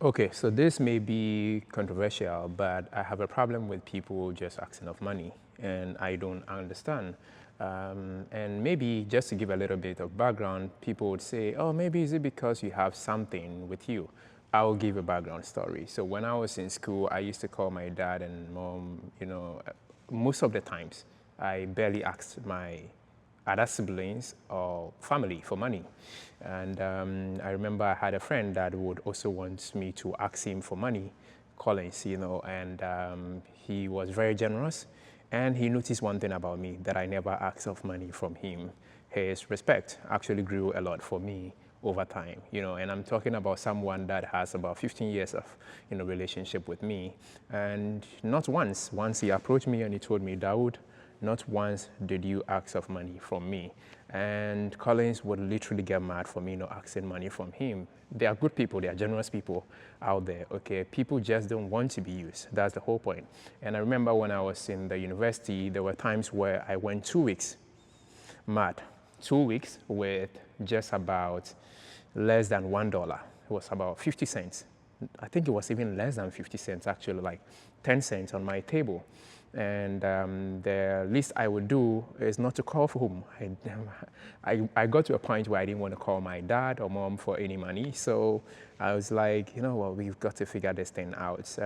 Okay, so this may be controversial, but I have a problem with people just asking of money, and I don't understand. And maybe just to give a little bit of background, people would say, oh, maybe is it because you have something with you? I will give a background story. So when I was in school, I used to call my dad and mom, most of the times, I barely asked my other siblings or family for money. And I remember I had a friend that would also want me to ask him for money, Collins, and he was very generous. And he noticed one thing about me, that I never asked of money from him. His respect actually grew a lot for me over time, and I'm talking about someone that has about 15 years of, relationship with me. And not once he approached me and he told me, Dawood, not once did you ask of money from me. And Collins would literally get mad for me not asking money from him. They are good people, they are generous people out there, okay? People just don't want to be used. That's the whole point. And I remember when I was in the university, there were times where I went 2 weeks mad. 2 weeks with just about less than $1. It was about 50 cents. I think it was even less than 50 cents, actually, like 10 cents on my table. And the least I would do is not to call for home. I got to a point where I didn't want to call my dad or mom for any money. So I was like, you know what, we've got to figure this thing out.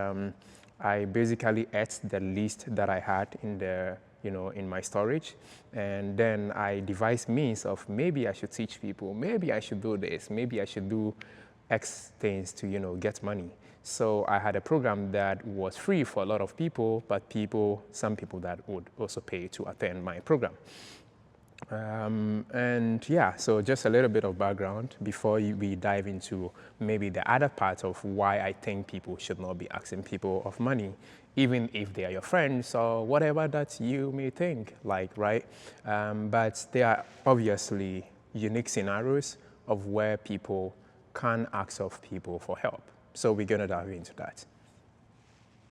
I basically ate the least that I had in the in my storage. And then I devised means of maybe I should teach people, maybe I should do this, maybe I should do X things to, get money. So I had a program that was free for a lot of people, but some people that would also pay to attend my program. And yeah, so just a little bit of background before we dive into maybe the other part of why I think people should not be asking people of money, even if they are your friends or whatever that you may think, like, right? But there are obviously unique scenarios of where people can ask of people for help. So we're going to dive into that.